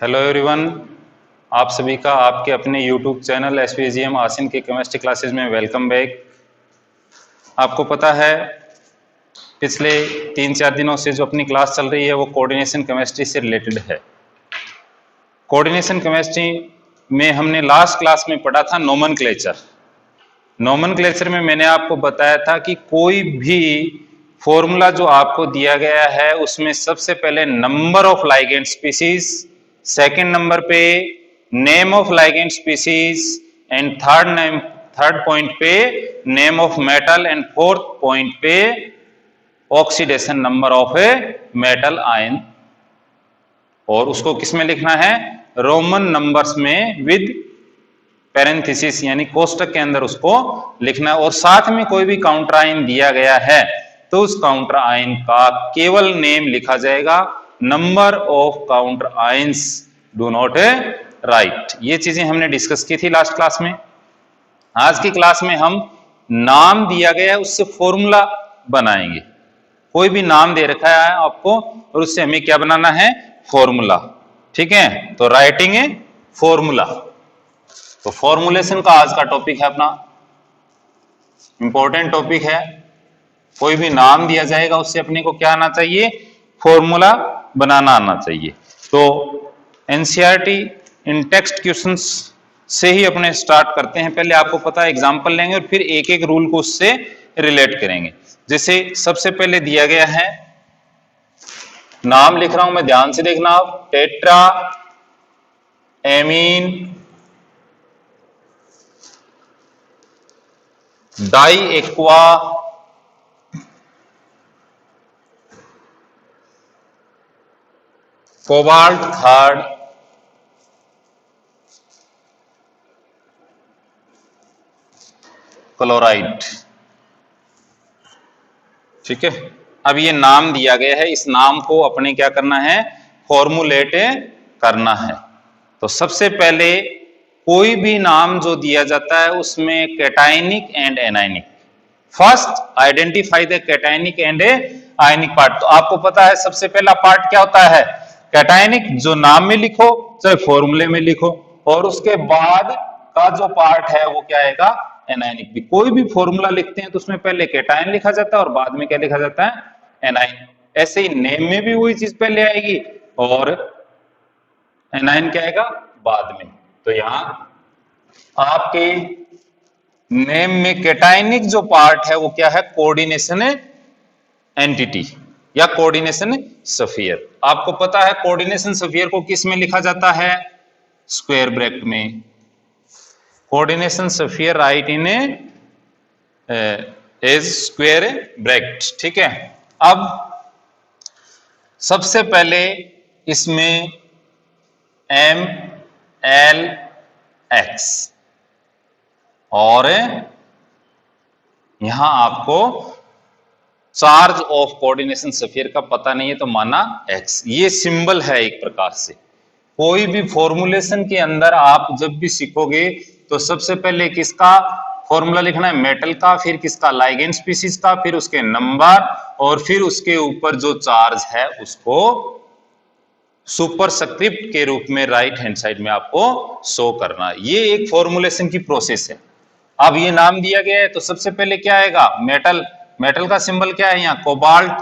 Hello everyone, आप सभी का आपके अपने यूट्यूब चैनल SVGM आसिन की केमिस्ट्री क्लासेस में वेलकम बैक। आपको पता है पिछले 3-4 दिनों से जो अपनी क्लास चल रही है वो कोऑर्डिनेशन केमिस्ट्री से रिलेटेड है। कोऑर्डिनेशन केमिस्ट्री में हमने लास्ट क्लास में पढ़ा था नोमेनक्लेचर। नोमेनक्लेचर में मैंने आपको बताया था कि कोई भी फॉर्मूला जो आपको दिया गया है उसमें सबसे पहले number of ligand species, second number पे name of ligand species and third point पे name of metal and fourth point पे oxidation number of a metal ion. और उसको किस में लिखना है? रोमन नंबर्स में विद पैरेंथेसिस यानी कोष्टक के अंदर उसको लिखना है। और साथ में कोई भी काउंटर आयन दिया गया है तो उस काउंटर आयन का केवल नेम लिखा जाएगा, number of counter ions do not right. ये चीजें हमने डिस्कस की थी लास्ट क्लास में। आज की क्लास में हम नाम दिया गया है उससे फॉर्मूला बनाएंगे। कोई भी नाम दे रखा है आपको और उससे हमें क्या बनाना है? फॉर्मूला। ठीक है, तो राइटिंग ए फॉर्मूला। तो फॉर्मुलेशन का आज का टॉपिक है अपना, इंपॉर्टेंट टॉपिक है। कोई भी नाम दिया जाएगा उससे अपने को क्या आना चाहिए? फॉर्मूला बनाना आना चाहिए। तो एनसीईआरटी इन टेक्स्ट क्वेश्चंस से ही अपने स्टार्ट करते हैं। पहले आपको पता है एग्जांपल लेंगे और फिर एक एक रूल को उससे रिलेट करेंगे। जैसे सबसे पहले दिया गया है, नाम लिख रहा हूं मैं, ध्यान से देखना आप, tetra amine di aqua cobalt third chloride. ठीक है, अब ये नाम दिया गया है, इस नाम को अपने क्या करना है? फॉर्मुलेट करना है। तो सबसे पहले कोई भी नाम जो दिया जाता है उसमें cationic and anionic, first identify the cationic and ionic part. तो आपको पता है सबसे पहला पार्ट क्या होता है? कैटायनिक, जो नाम में लिखो चाहे फॉर्मूले में लिखो, और उसके बाद का जो पार्ट है वो क्या आएगा? एनायनिक। भी कोई भी फॉर्मूला लिखते हैं तो उसमें पहले कैटायन लिखा जाता है और बाद में क्या लिखा जाता है? एनायन। ऐसे ही नेम में भी वही चीज पहले आएगी और एनायन क्या आएगा? बाद में। तो यहां आपके नेम में कैटायनिक जो पार्ट है वो क्या है? कोऑर्डिनेशन एंटिटी या कोऑर्डिनेशन स्फीयर। आपको पता है कोऑर्डिनेशन स्फीयर को किस में लिखा जाता है? स्क्वायर ब्रैकेट में। कोऑर्डिनेशन स्फीयर राइट इन एज स्क्वायर ब्रैकेट। ठीक है, अब सबसे पहले इसमें एम एल एक्स, और यहां आपको चार्ज ऑफ कोऑर्डिनेशन स्फीयर का पता नहीं है तो माना एक्स। ये सिंबल है एक प्रकार से। कोई भी फॉर्मुलेशन के अंदर आप जब भी सीखोगे तो सबसे पहले किसका फॉर्मूला लिखना है? मेटल का, फिर किसका? लाइगेंड स्पीसीज का, फिर उसके नंबर, और फिर उसके ऊपर जो चार्ज है उसको सुपरस्क्रिप्ट के रूप में राइट हैंड साइड में आपको शो करना। ये एक फॉर्मुलेशन की प्रोसेस है। अब ये नाम दिया गया है तो सबसे पहले क्या आएगा? मेटल। मेटल का सिंबल क्या है? यहाँ कोबाल्ट,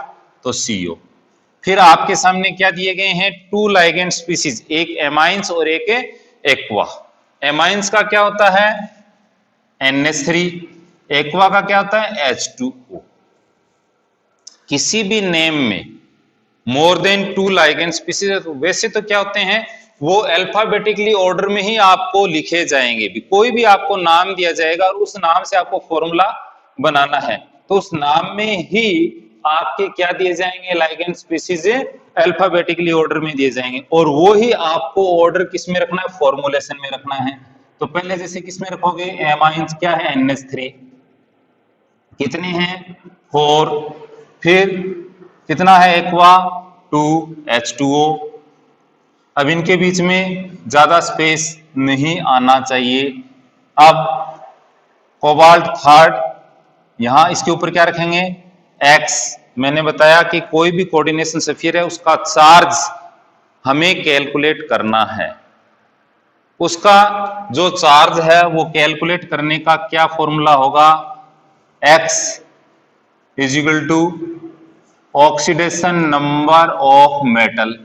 तो CO। फिर आपके सामने क्या दिए गए हैं? टू लाइगेंड स्पीसीज, एक एमाइंस और एक एक्वा। एमाइंस का क्या होता है? NH3। एक्वा का क्या होता है? H2O। किसी भी नेम में more than two ligand species है तो वैसे तो क्या होते हैं? वो अल्फाबेटिकली ऑर्डर में ही आपको लिखे जाएंगे। भी कोई भी आपको नाम दिया जाएगा और उस नाम से आपको फॉर्मूला बनाना है तो उस नाम में ही आपके क्या दिए जाएंगे? लाइगेंड स्पीसीज अल्फाबेटिकली ऑर्डर में दिए जाएंगे, और वो ही आपको ऑर्डर किस में रखना है? फॉर्मुलेशन में रखना है। तो पहले जैसे किस में रखोगे? एमाइंस क्या है? NH3। कितने हैं? 4। फिर कितना है? Aqua 2, H2O। अब इनके बीच में ज्यादा स्पेस नहीं आना चाहिए। अब कोबाल्ट थर्ड, यहां इसके ऊपर क्या रखेंगे? X। मैंने बताया कि कोई भी कोऑर्डिनेशन स्फीयर है उसका चार्ज हमें कैलकुलेट करना है, उसका जो चार्ज है वो कैलकुलेट करने का क्या फॉर्मूला होगा, X is equal to oxidation number of metal,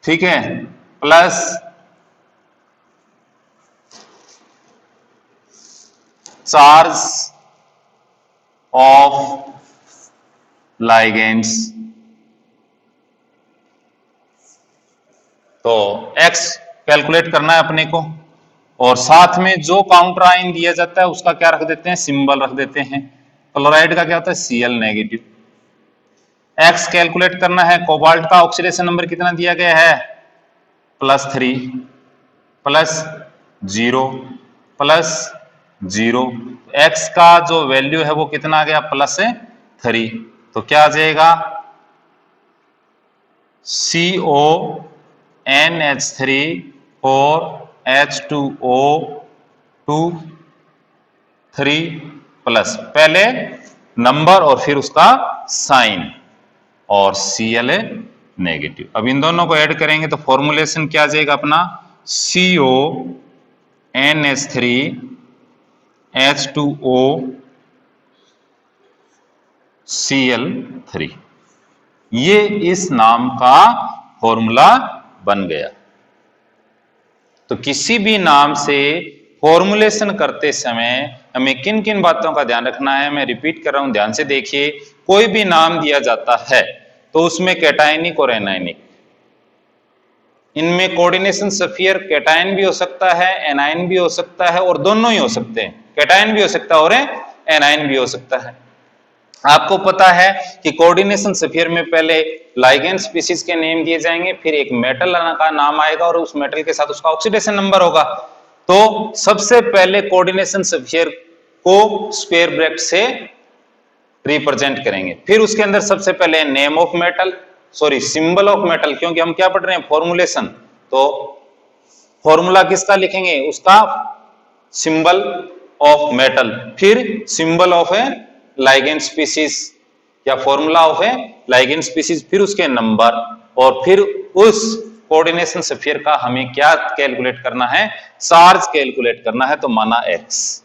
ठीक है, प्लस चार्ज ऑफ लाइगेंड्स। तो X कैलकुलेट करना है अपने को, और साथ में जो काउंटर आयन दिया जाता है उसका क्या रख देते हैं, सिंबल रख देते हैं। क्लोराइड का क्या होता है, Cl नेगेटिव। X कैलकुलेट करना है, कोबाल्ट का ऑक्सीडेशन नंबर कितना दिया गया है, +3 +0 +0। X का जो वैल्यू है वो कितना आ गया, +3। तो क्या आ जाएगा, CONH3 और H2O2 3 प्लस, पहले नंबर और फिर उसका साइन, और Cl नेगेटिव। अब इन दोनों को ऐड करेंगे तो फॉर्मूलेशन क्या आ जाएगा अपना, CONH3 H2O Cl3, ये इस नाम का फॉर्मूला बन गया। तो किसी भी नाम से फॉर्मुलेशन करते समय हमें किन किन बातों का ध्यान रखना है, मैं रिपीट कर रहा हूं, ध्यान से देखिए। कोई भी नाम दिया जाता है तो उसमें कैटायनिक और एनायनिक, इनमें कोऑर्डिनेशन सफियर कैटायन भी हो सकता है, एनायन भी हो सकता है, और दोनों ही हो सकते हैं, कैटायन भी हो सकता है और एनायन भी हो सकता है। आपको पता है कि कोऑर्डिनेशन सफियर में पहले लाइगेंड स्पीशीज के नेम दिए जाएंगे, फिर एक मेटल का नाम आएगा और उस मेटल के साथ उसका ऑक्सीडेशन नंबर होगा। तो सबसे पहले कोऑर्डिनेशन सफियर को स्क्वायर ब्रैकेट से रिप्रेजेंट करेंगे, फिर उसके अंदर सबसे पहले name of metal, sorry symbol of metal, क्योंकि हम क्या पढ़ रहे हैं, फॉर्मुलेशन। तो फॉर्मूला किसका लिखेंगे, उसका सिंबल ऑफ मेटल, फिर symbol of a ligand species या formula of a ligand species, फिर उसके नंबर, और फिर उस कोऑर्डिनेशन सफियर का हमें क्या कैलकुलेट करना है, चार्ज कैलकुलेट करना है, तो माना X,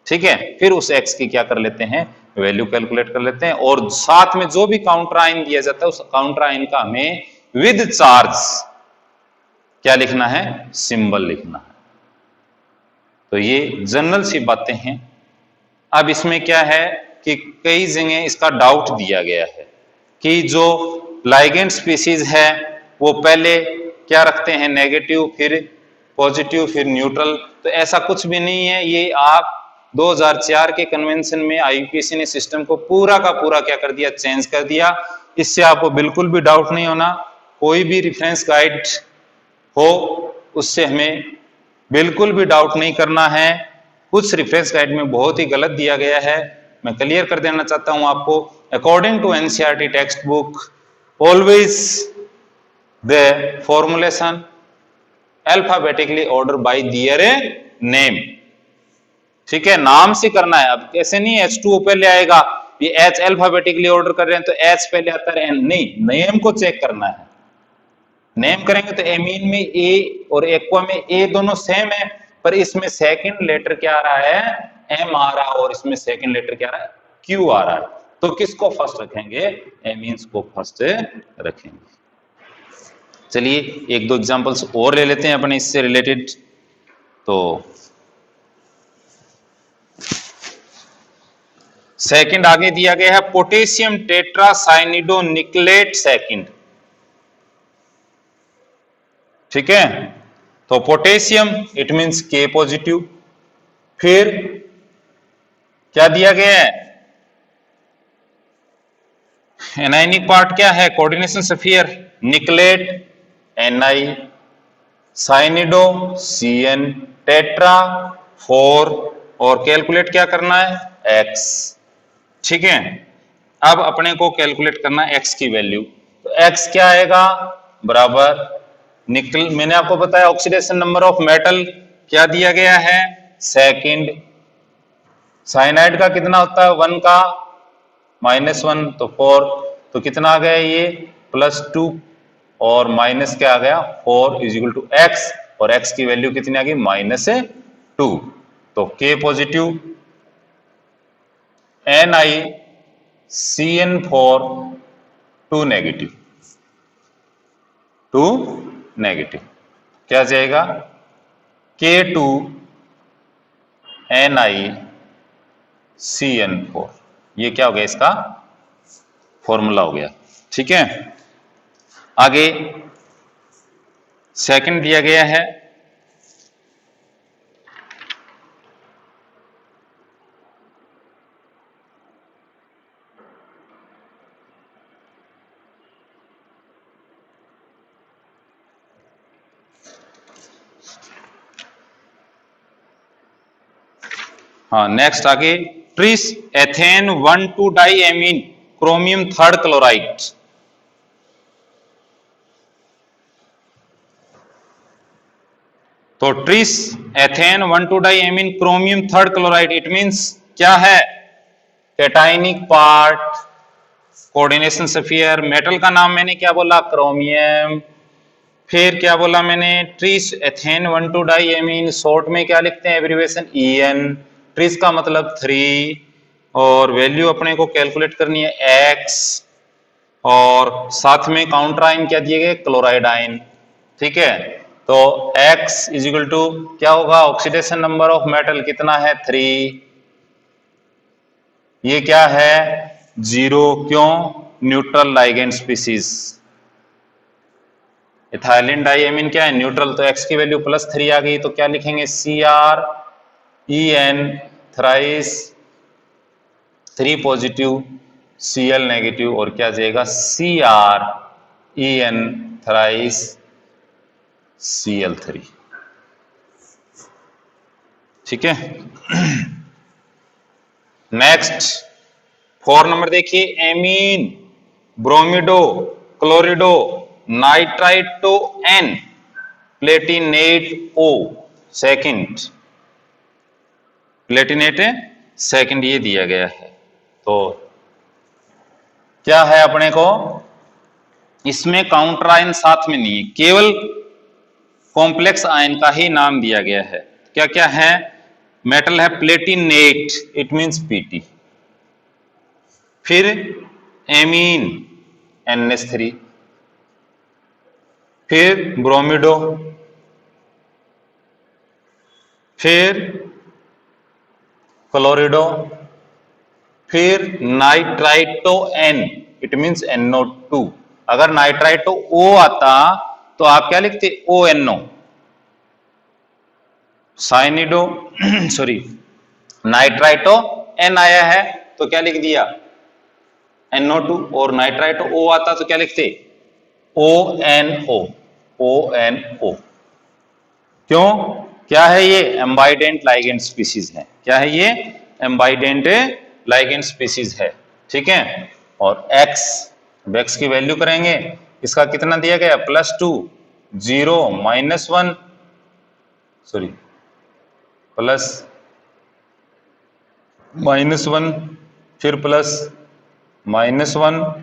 ठीक है। फिर उस X की क्या कर लेते हैं, वैल्यू कैलकुलेट कर लेते हैं, और साथ में जो भी काउंटर आयन दिया जाता है उस काउंटर आयन का हमें विद चार्ज क्या लिखना है, सिंबल लिखना है। तो ये जनरल सी बातें हैं। अब इसमें क्या है कि कई जगह इसका डाउट दिया गया है कि जो लाइगेंड स्पीशीज है वो पहले क्या रखते हैं, नेगेटिव, फिर पॉजिटिव, फिर न्यूट्रल। तो ऐसा कुछ भी नहीं है, ये आप 2004 के कन्वेंशन में IUPAC ने सिस्टम को पूरा का पूरा क्या कर दिया, चेंज कर दिया। इससे आपको बिल्कुल भी डाउट नहीं होना। कोई भी रेफरेंस गाइड हो उससे हमें बिल्कुल भी डाउट नहीं करना है। कुछ रेफरेंस गाइड में बहुत ही गलत दिया गया है, मैं क्लियर कर देना चाहता हूं आपको। According to NCERT text book, always the formulation alphabetically order by their name, ठीक है, नाम से करना है। अब कैसे नहीं, H2O पहले आएगा, ये H अल्फाबेटिकली ऑर्डर कर रहे हैं तो H पहले आता है, नहीं, नेम को चेक करना है। नेम करेंगे तो एमीन में A और एक्वा में A दोनों सेम है, पर इसमें सेकंड लेटर क्या आ रहा है, M आ रहा है, और इसमें सेकंड लेटर क्या आ रहा है, Q आ रहा है। तो किसको फर्स्ट रखेंगे, एमीन्स को फर्स्ट रखेंगे। चलिए एक दो एग्जांपल्स और ले लेते हैं अपने इससे रिलेटेड। तो सेकंड आगे दिया गया है, पोटेशियम टेट्रासाइनिडो निकलेट सेकंड, ठीक है। तो potassium it means K positive, फिर क्या दिया गया है, एनायनिक पार्ट क्या है, coordination sphere, निकलेट Ni, साइनिडो Cn, tetra 4, और कैलकुलेट क्या करना है, X, ठीक है। अब अपने को कैलकुलेट करना है X की वैल्यू। तो X क्या आएगा, बराबर निकल, मैंने आपको बताया ऑक्सीडेशन नंबर ऑफ मेटल क्या दिया गया है, सेकंड। साइनाइड का कितना होता है, 1 का -1, तो 4, तो कितना आ गया ये, +2, और माइनस क्या आ गया 4 इज इक्वल टू एक्स, और x की वैल्यू कितनी आ गई -2। तो K positive NiCN4 2 negative, 2 negative क्या जाएगा K2 NiCN4, ये क्या हो गया इसका फॉर्मूला हो गया। ठीक है, आगे सेकंड दिया गया है हाँ नेक्स्ट आगे tris ethane 1,2 di amine chromium 3rd chloride. तो tris ethane 1,2 di amine chromium 3rd chloride, it means क्या है cationic part, coordination sphere. Metal का नाम मैंने क्या बोला क्रोमियम, फिर क्या बोला मैंने tris ethane 1,2 di amine, short में क्या लिखते हैं एब्रिविएशन EN, ट्रिस का मतलब 3, और वैल्यू अपने को कैलकुलेट करनी है X, और साथ में काउंटर आयन क्या दिए गए क्लोराइड आयन। ठीक है, तो X इज इक्वल टू क्या होगा ऑक्सीडेशन नंबर ऑफ मेटल कितना है 3, ये क्या है 0, क्यों neutral ligand species. Ethylene diamine क्या है न्यूट्रल, तो X की वैल्यू +3 आ गई, तो क्या लिखेंगे CrEn thrice 3 positive Cl negative, और क्या जाएगा CrEn थ्राइस Cl3। ठीक है, नेक्स्ट 4 नंबर देखिए amine bromido chlorido nitrito N platinate O second, platinate second ये दिया गया है। तो क्या है अपने को इसमें काउंटर आयन साथ में नहीं है, केवल कॉम्प्लेक्स आयन का ही नाम दिया गया है। क्या क्या है मेटल है प्लेटिनेट इट मींस Pt, फिर एमीन NH3, फिर ब्रोमिडो, फिर क्लोरिडो, फिर nitrito N it means NO2। अगर नाइट्राइटो O आता तो आप क्या लिखते ONO, साइनिडो सॉरी नाइट्राइटो N आया है तो क्या लिख दिया NO2, और नाइट्राइटो O आता तो क्या लिखते ONO, ONO। क्यों क्या है ये एम्बाइडेंट लाइगेंड स्पीसीज है, क्या है ये एम्बाइडेंट लाइगेंड स्पीसीज है। ठीक है, और X की वैल्यू करेंगे, इसका कितना दिया गया +2 0 -1 सॉरी प्लस -1 फिर प्लस -1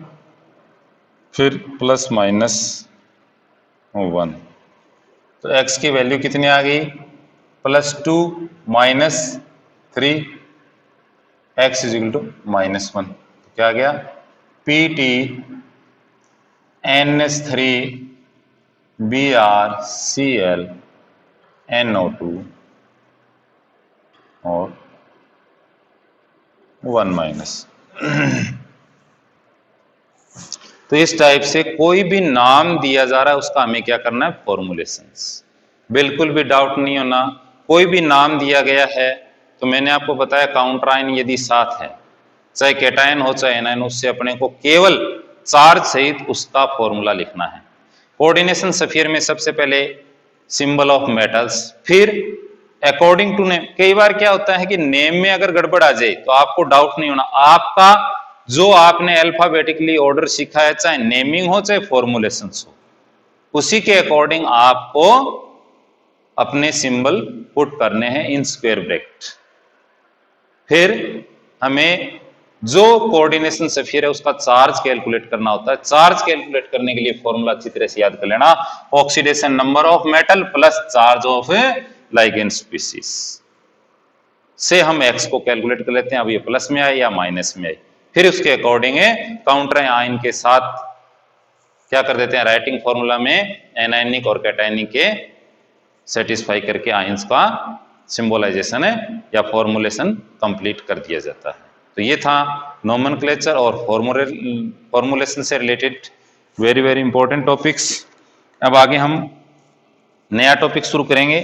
फिर +-1, तो X की वैल्यू कितनी आ गई +2 -3 X इज इक्वल टू -1, तो क्या आ गया Pt NH3 BrCl NO2 और 1-। तो इस टाइप से कोई भी नाम दिया जा रहा है उसका हमें क्या करना है फॉर्मुलेशंस, बिल्कुल भी डाउट नहीं होना। कोई भी नाम दिया गया है तो मैंने आपको बताया काउंटर आयन यदि साथ है चाहे कैटायन हो चाहे एनायन, उससे अपने को केवल चार्ज सहित उसका फॉर्मूला लिखना है। कोऑर्डिनेशन स्फीयर में सबसे पहले सिंबल ऑफ मेटल्स, फिर अकॉर्डिंग टू नेम। कई बार क्या होता है कि नेम में अगर गड़बड़ आ जाए तो आपको डाउट नहीं होना, आपका जो आपने अल्फाबेटिकली ऑर्डर सीखा है चाहे नेमिंग हो चाहे फॉर्मुलेशंस हो, उसी के अकॉर्डिंग आपको अपने सिंबल पुट करने हैं इन स्क्वायर ब्रैकेट। फिर हमें जो कोऑर्डिनेशन स्फीयर है उसका चार्ज कैलकुलेट करना होता है। चार्ज कैलकुलेट करने के लिए फॉर्मूला अच्छी तरह से याद कर लेना, oxidation number of metal plus charge of ligand species से हम एक्स को कैलकुलेट कर लेते हैं, अब ये प्लस में आए या माइनस में आए, फिर उसके अकॉर्डिंग काउंटर आयन के साथ क्या कर देते हैं, राइटिंग फॉर्मूला में एनायनिक और कैटायनिक के सेटिस्फाई करके आयंस का सिंबलाइजेशन या फॉर्मुलेशन कंप्लीट कर दिया जाता है। तो ये था नोमेनक्लेचर और फॉर्मुलेशन से related very very important topics. अब आगे हम नया टॉपिक शुरू करेंगे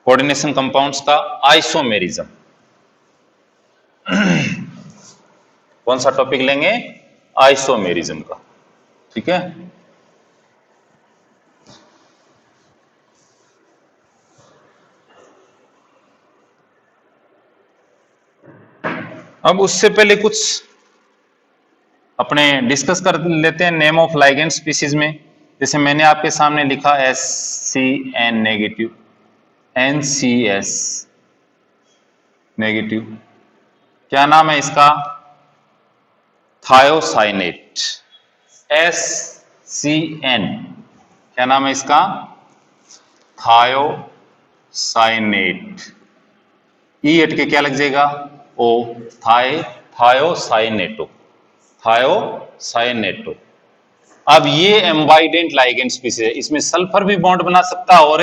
कोऑर्डिनेशन कंपाउंड्स का, आइसोमेरिज्म। कौन सा टॉपिक लेंगे, आइसोमेरिज्म का, ठीक है। अब उससे पहले कुछ अपने डिस्कस कर लेते हैं नेम ऑफ लाइगेंड स्पीसीज में। जैसे मैंने आपके सामने लिखा SCN नेगेटिव, NCS नेगेटिव, क्या नाम है इसका, थायोसाइनेट। SCN क्या नाम है इसका, थायोसाइनेट। ई हट के क्या लग जाएगा, ओ, थायोसाइनेटो, थायोसाइनेटो। अब ये एम्बाइडेंट लाइगेंड स्पीसीज है, इसमें सल्फर भी बॉन्ड बना सकता है और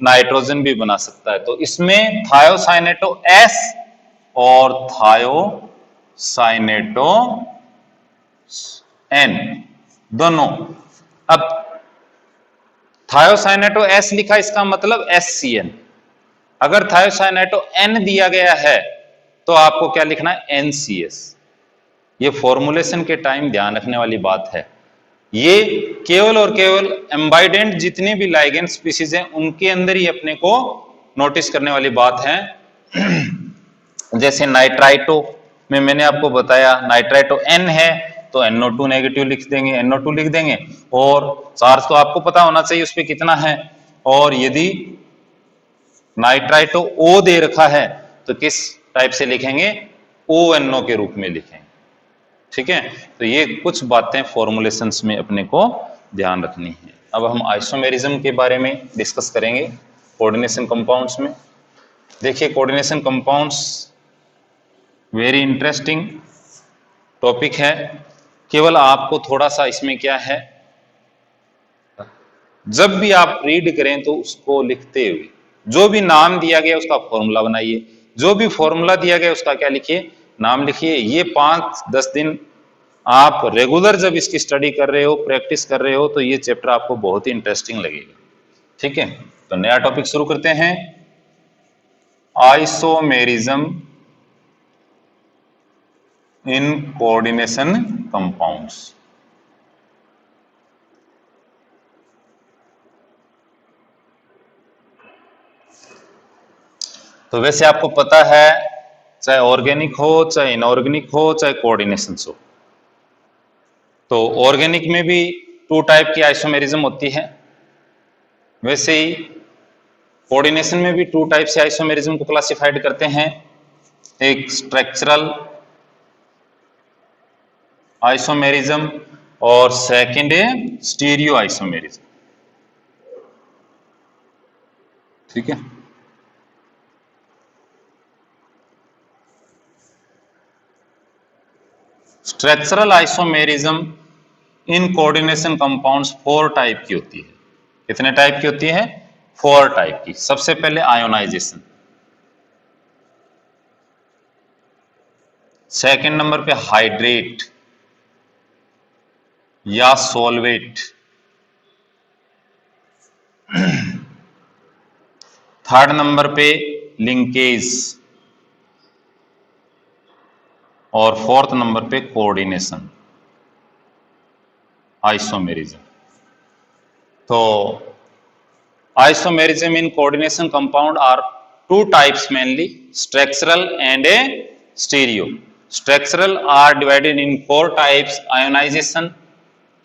नाइट्रोजन भी बना सकता है। तो इसमें थायोसाइनेटो S और थायोसाइनेटो N दोनों। अब थायोसाइनेटो S लिखा, इसका मतलब SCN। अगर थायोसाइनेटो N दिया गया है तो आपको क्या लिखना है, NCS। ये फॉर्मुलेशन के टाइम ध्यान रखने वाली बात है। ये केवल और केवल एम्बाइडेंट जितनी भी लाइगेंड स्पीसीज हैं उनके अंदर ही अपने को नोटिस करने वाली बात है। जैसे नाइट्राइटो में मैंने आपको बताया, नाइट्राइटो N है तो NO2 नेगेटिव लिख देंगे, NO2 लिख देंगे, और चार्ज तो आपको पता होना चाहिए उस पर कितना है। और यदि नाइट्राइटो O दे रखा है तो किस टाइप से लिखेंगे, ONO के रूप में लिखेंगे, ठीक है। तो ये कुछ बातें फॉर्मुलेशंस में अपने को ध्यान रखनी है। अब हम आइसोमेरिज्म के बारे में डिस्कस करेंगे कोऑर्डिनेशन कंपाउंड्स में। देखिए coordination compounds very interesting topic है। केवल आपको थोड़ा सा इसमें क्या है, जब भी आप रीड करें तो उसको लिखते हुए जो भी नाम दिया गया उसका फॉर्मूला बनाइए, जो भी फॉर्मूला दिया गया उसका क्या लिखिए, नाम लिखिए। ये 5-10 दिन आप रेगुलर जब इसकी स्टडी कर रहे हो, प्रैक्टिस कर रहे हो, तो ये चैप्टर आपको बहुत ही इंटरेस्टिंग लगेगा, ठीक है। तो नया टॉपिक शुरू करते हैं, आइसोमेरिज्म इन कोऑर्डिनेशन कंपाउंड्स। तो वैसे आपको पता है, चाहे ऑर्गेनिक हो, चाहे इनऑर्गेनिक हो, चाहे कोऑर्डिनेशन हो, तो ऑर्गेनिक में भी 2 टाइप की आइसोमेरिज्म होती है। वैसे ही कोऑर्डिनेशन में भी 2 टाइप से आइसोमेरिज्म को क्लासिफाइड करते हैं, एक स्ट्रक्चरल आइसोमेरिज्म और सेकंड है स्टीरियो आइसोमेरिज्म, ठीक है। Structural isomerism in coordination compounds 4 type की होती है। कितने टाइप की होती है, 4 टाइप की। सबसे पहले आयोनाइजेशन, सेकंड नंबर पे हाइड्रेट या सोलवेट, थर्ड नंबर पे लिंकेज, और फोर्थ नंबर पे कोऑर्डिनेशन आइसोमेरिज्म। तो isomerism in coordination compound are 2 types mainly, structural and a stereo. Structural are divided in 4 types: ionization,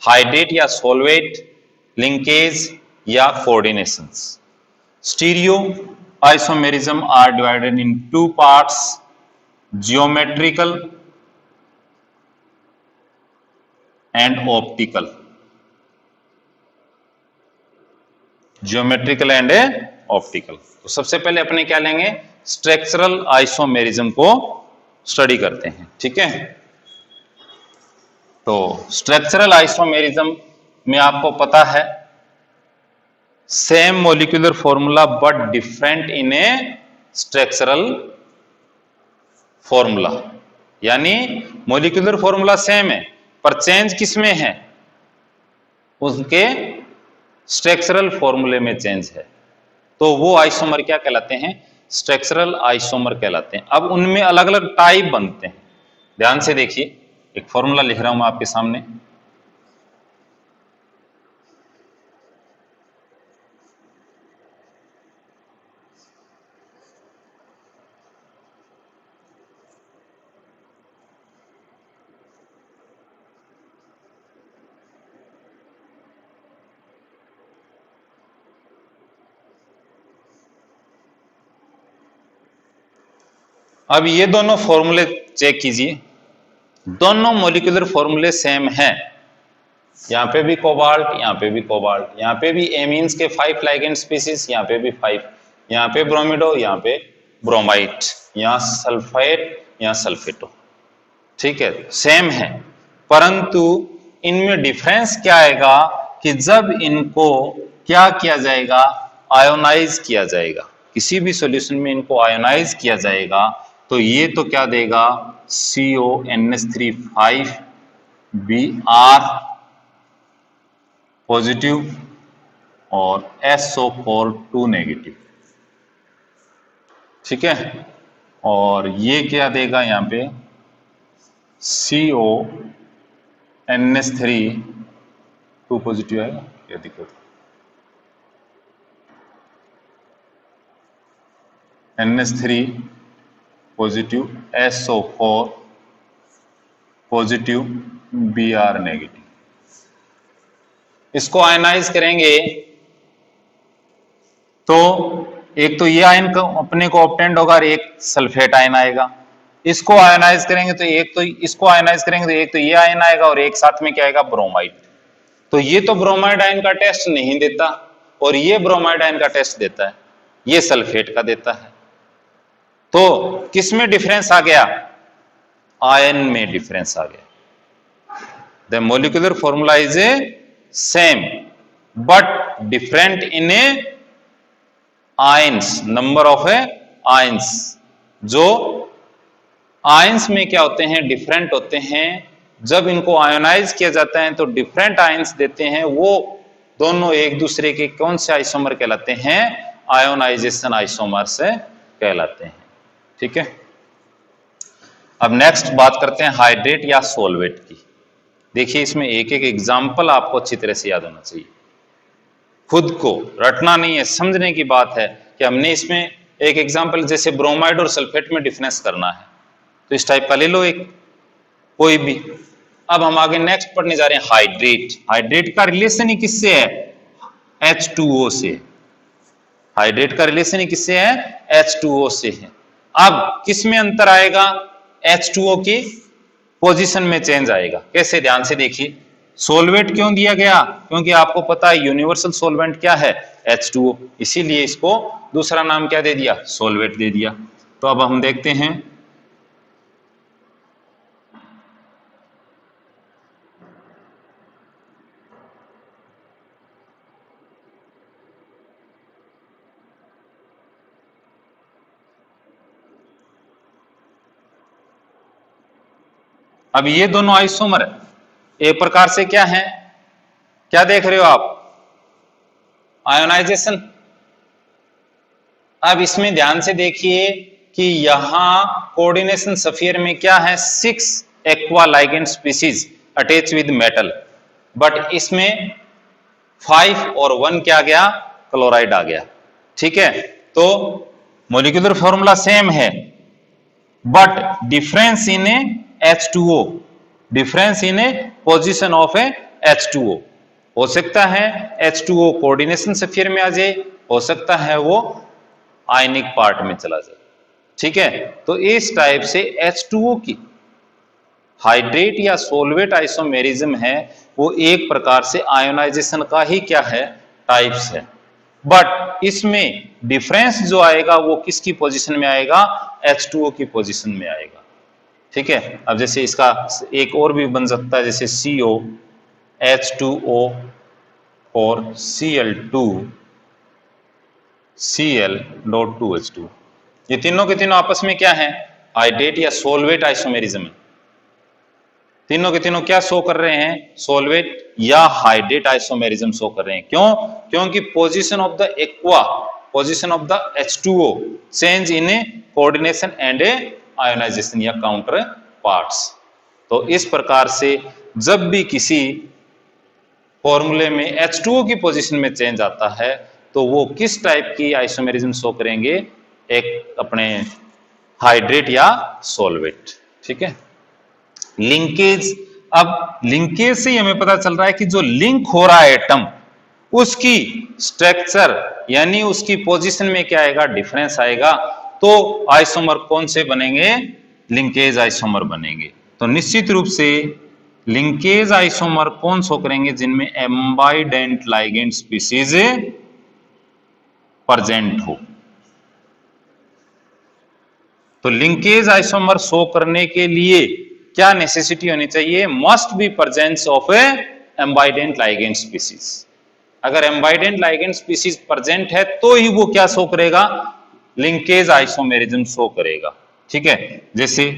hydrate या solvate, linkage या coordinations. Stereo isomerism are divided in 2 parts: geometrical and optical, geometrical and optical. तो सबसे पहले अपने क्या लेंगे, structural isomerism को study करते हैं, ठीक है। तो स्ट्रक्चरल आइसोमेरिज्म में आपको पता है same molecular formula but different in A structural formula, यानी मोलिकुलर फॉर्मूला सेम है पर चेंज किसमें है, उसके स्ट्रक्चरल फॉर्मूले में चेंज है। तो वो आइसोमर क्या कहलाते हैं, स्ट्रक्चरल आइसोमर कहलाते हैं। अब उनमें अलग अलग टाइप बनते हैं, ध्यान से देखिए, एक फॉर्मूला लिख रहा हूं मैं आपके सामने। अब ये दोनों फॉर्मूले चेक कीजिए, दोनों मोलिकुलर फॉर्मूले सेम हैं। यहाँ पे भी कोबाल्ट, यहाँ पे भी कोबाल्ट, यहाँ पे भी एमीन्स के 5 लाइगेंड स्पीसीज, यहाँ पे भी 5, यहाँ पे ब्रोमिडो, यहाँ पे ब्रोमाइट, यहाँ सल्फेट, यहाँ सल्फेटो, ठीक है, सेम है। परंतु इनमें डिफरेंस क्या आएगा कि जब इनको क्या किया जाएगा, आयोनाइज किया जाएगा, किसी भी सॉल्यूशन में इनको आयोनाइज किया जाएगा, तो ये तो क्या देगा, CONH3 5 Br पॉजिटिव और SO4 2 नेगेटिव, ठीक है। और ये क्या देगा, यहाँ पे CONH3 2 पॉजिटिव आएगा, क्या दिक्कत, NH3 positive, SO4 positive, Br negative. इसको आयनाइज करेंगे तो एक तो ये आयन अपने को ऑब्टेंड होगा और एक सल्फेट आयन आएगा। इसको आयनाइज करेंगे तो एक तो इसको आयनाइज करेंगे तो एक तो ये आयन आएगा और एक साथ में क्या आएगा, ब्रोमाइड। तो ये तो ब्रोमाइड आयन का टेस्ट नहीं देता और ये ब्रोमाइड आयन का टेस्ट देता है, ये सल्फेट का देता है। तो किस में डिफरेंस आ गया, आयन में डिफरेंस आ गया। The molecular formula is a same but different in A ions, number of A ions. जो आयंस में क्या होते हैं, डिफरेंट होते हैं। जब इनको आयोनाइज किया जाता है तो डिफरेंट आयंस देते हैं, वो दोनों एक दूसरे के कौन से आइसोमर कहलाते हैं, आयोनाइजेशन आइसोमर से कहलाते हैं, ठीक है। अब नेक्स्ट बात करते हैं हाइड्रेट या सोलवेट की। देखिए इसमें एक एक एग्जाम्पल आपको अच्छी तरह से याद होना चाहिए, खुद को रटना नहीं है, समझने की बात है कि हमने इसमें एक एग्जाम्पल जैसे ब्रोमाइड और सल्फेट में डिफरेंस करना है, तो इस टाइप का ले लो एक कोई भी। अब हम आगे नेक्स्ट पढ़ने जा रहे हैं हाइड्रेट। हाइड्रेट का रिलेशन ही किससे है, H2O से। हाइड्रेट का रिलेशन ही किससे है, H2O से है। अब किस में अंतर आएगा, H2O की पोजीशन में चेंज आएगा। कैसे, ध्यान से देखिए। सोलवेट क्यों दिया गया, क्योंकि आपको पता है यूनिवर्सल सोलवेंट क्या है, H2O, इसीलिए इसको दूसरा नाम क्या दे दिया, सोलवेट दे दिया। तो अब हम देखते हैं अब ये दोनों आइसोमर एक प्रकार से क्या है, क्या देख रहे हो आप, आयोनाइजेशन। अब इसमें ध्यान से देखिए कि यहां कोऑर्डिनेशन स्फीयर में क्या है, 6 aqua ligand species attach with metal, but इसमें 5 और 1 क्या आ गया, क्लोराइड आ गया, ठीक है। तो मॉलिक्यूलर फॉर्मूला सेम है but difference in A H2O, difference in A position of A H2O। हो सकता है H2O कोऑर्डिनेशन स्फीयर में आ जाए, हो सकता है वो आयनिक पार्ट में चला जाए, ठीक है। तो इस टाइप से H2O की हाइड्रेट या सोलवेट आइसोमेरिज्म है, वो एक प्रकार से आयोनाइजेशन का ही क्या है, टाइप्स है। बट इसमें डिफरेंस जो आएगा वो किसकी पोजीशन में आएगा, H2O की पोजीशन में आएगा। ठीक है। अब जैसे इसका एक और भी बन सकता है, जैसे CO H2O और Cl2 Cl.2H2, ये तीनों के तीनों आपस में क्या है, हाइड्रेट या सोलवेट आइसोमेरिज्म है। तीनों के तीनों क्या शो कर रहे हैं, सोलवेट या हाइड्रेट आइसोमेरिज्म शो कर रहे हैं। क्यों, क्योंकि position of the aqua, position of the H2O change in a coordination and a ionisation या काउंटर पार्ट्स। तो इस प्रकार से जब भी किसी फॉर्मूले में H2O की पोजीशन में चेंज आता है तो वो किस टाइप की आइसोमेरिज्म शो करेंगे, एक अपने हाइड्रेट या सोलवेट। ठीक है। लिंकेज, अब लिंकेज से हमें पता चल रहा है कि जो लिंक हो रहा है एटम, उसकी स्ट्रक्चर यानी उसकी पोजीशन में क्या आएगा, डिफरेंस आएगा। तो आइसोमर कौन से बनेंगे, लिंकेज आइसोमर बनेंगे। तो निश्चित रूप से लिंकेज आइसोमर कौन शो करेंगे, जिनमें एम्बाइडेंट लाइगेंड स्पीसीज प्रेजेंट हो। तो लिंकेज आइसोमर शो करने के लिए क्या नेसेसिटी होनी चाहिए, must be presence of a ambidentate ligand species. अगर एम्बाइडेंट लाइगेंड स्पीसीज प्रेजेंट है तो ही वो क्या शो करेगा, लिंकेज आइसोमेरिज्म शो करेगा। ठीक है। जैसे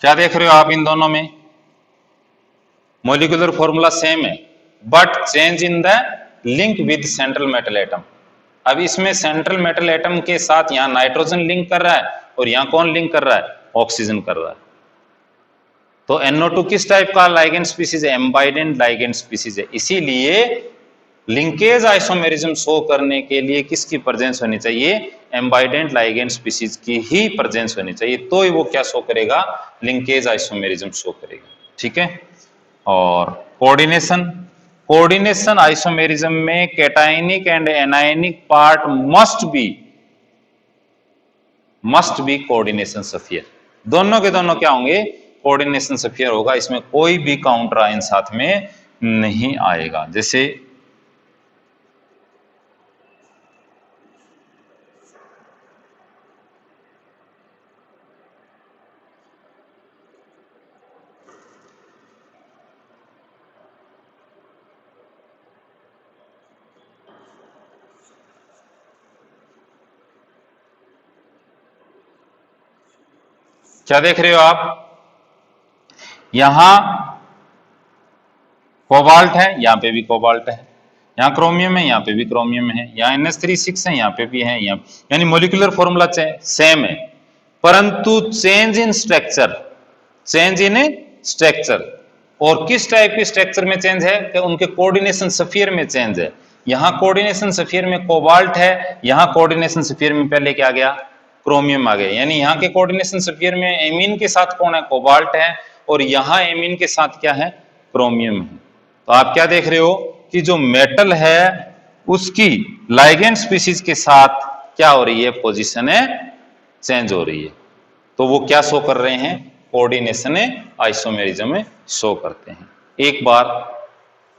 क्या देख रहे हो आप, इन दोनों में मॉलिक्यूलर फॉर्मूला सेम है but change in the link with central metal atom. अब इसमें सेंट्रल मेटल एटम के साथ यहां नाइट्रोजन लिंक कर रहा है और यहां कौन लिंक कर रहा है, ऑक्सीजन कर रहा है। तो NO2 किस टाइप का लाइगेंड स्पीसीज है, एम्बाइडेंट लाइगेंड स्पीसीज है। इसीलिए लिंकेज आइसोमेरिज्म शो करने के लिए किसकी प्रेजेंस होनी चाहिए, एम्बाइडेंट लाइगेंड स्पीसीज की ही प्रेजेंस होनी चाहिए, तो ही वो क्या शो करेगा, लिंकेज आइसोमेरिज्म शो करेगा। ठीक है। और कोऑर्डिनेशन, कोऑर्डिनेशन आइसोमेरिज्म में cationic and anionic part must be coordination sphere. दोनों के दोनों क्या होंगे, कोऑर्डिनेशन सफियर होगा, इसमें कोई भी काउंटर आयन साथ में नहीं आएगा। जैसे क्या देख रहे हो आप, यहां कोबाल्ट है, यहां पे भी कोबाल्ट है, यहाँ क्रोमियम है, यहाँ पे भी क्रोमियम है, यहाँ NH3 है, यहाँ पे भी है, यहाँ यानी मोलिकुलर फॉर्मूला सेम है, परंतु change in structure, change in structure. और किस टाइप के स्ट्रक्चर में चेंज है, कि उनके कोऑर्डिनेशन स्फीयर में चेंज है। यहाँ कोऑर्डिनेशन स्फीयर में कोबाल्ट है, यहाँ कोऑर्डिनेशन स्फीयर में पहले क्या आ गया, क्रोमियम आ गया। यानी यहाँ के कोऑर्डिनेशन स्फीयर में एमीन के साथ कौन है, कोबाल्ट है, और यहाँ एमीन के साथ क्या है, क्रोमियम है। तो आप क्या देख रहे हो कि जो मेटल है उसकी लाइगेंड स्पीसीज के साथ क्या हो रही है, पोजीशन है चेंज हो रही है। तो वो क्या शो कर रहे हैं, कोऑर्डिनेशन आइसोमेरिज्म में शो करते हैं। एक बार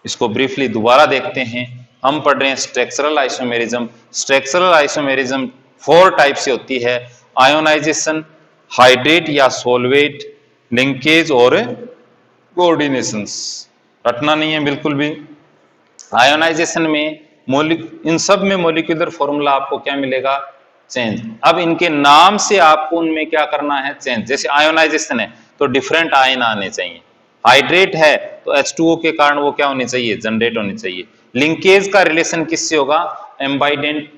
इसको ब्रीफली दोबारा देखते हैं। हम पढ़ रहे हैं structural isomerism. Structural isomerism 4 type से होती है, आयोनाइजेशन, हाइड्रेट या सोलवेट, लिंकेज और कोऑर्डिनेशंस। रटना नहीं है बिल्कुल भी। आयोनाइजेशन में इन सब में मॉलिक्यूलर फॉर्मूला आपको क्या मिलेगा, चेंज। अब इनके नाम से आपको उनमें क्या करना है, चेंज। जैसे आयोनाइजेशन है तो डिफरेंट आयन आने चाहिए, हाइड्रेट है तो H2O के कारण वो क्या होनी चाहिए, जनरेट होनी चाहिए। लिंकेज का रिलेशन किससे होगा, एम्बाइडेंट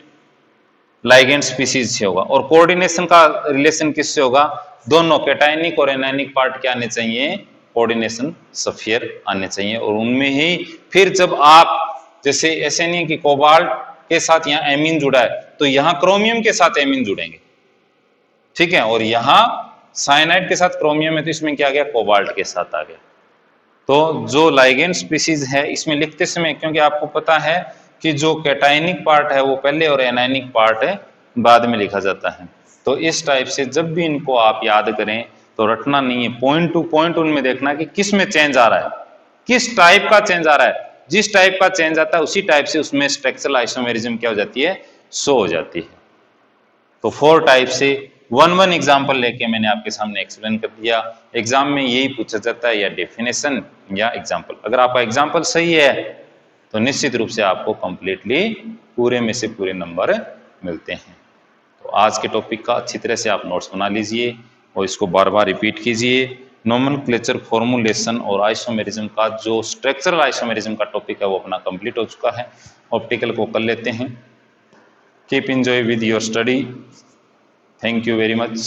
लाइगेंड स्पीसीज से होगा। और कोऑर्डिनेशन का रिलेशन किससे होगा, दोनों कैटायनिक और एनायनिक पार्ट क्या आने चाहिए, कोऑर्डिनेशन स्फीयर आने चाहिए। और उनमें ही फिर जब आप जैसे ऐसे नहीं कि कोबाल्ट के साथ यहाँ एमीन जुड़ा है तो यहाँ क्रोमियम के साथ एमीन जुड़ेंगे, ठीक है, और यहाँ साइनाइड के साथ क्रोमियम है तो इसमें क्या आ गया, कोबाल्ट के साथ आ गया। तो जो लाइगेंड स्पीसीज है इसमें लिखते समय, क्योंकि आपको पता है कि जो कैटायनिक पार्ट है वो पहले और एनायनिक पार्ट है बाद में लिखा जाता है, तो इस टाइप से जब भी इनको आप याद करें तो रटना नहीं है, पॉइंट टू पॉइंट उनमें देखना कि किस में चेंज आ रहा है, किस टाइप का चेंज आ रहा है, जिस टाइप का चेंज आता है उसी टाइप से उसमें स्ट्रक्चरल आइसोमेरिज्म क्या हो जाती है, शो हो जाती है। तो 4 टाइप से वन एग्जांपल लेके मैंने आपके सामने एक्सप्लेन कर दिया। एग्जाम में यही पूछा जाता है, या डेफिनेशन या एग्जांपल। अगर आपका एग्जांपल सही है तो निश्चित रूप से आपको कंप्लीटली पूरे में से पूरे नंबर मिलते हैं। तो आज के टॉपिक का अच्छी तरह से आप नोट्स बना लीजिए और इसको बार बार रिपीट कीजिए। नोमेनक्लेचर, फॉर्मुलेशन और आइसोमेरिज्म का जो स्ट्रक्चरल आइसोमेरिज्म का टॉपिक है वो अपना कंप्लीट हो चुका है। ऑप्टिकल को कर लेते हैं। Keep enjoy with your study. Thank you very much.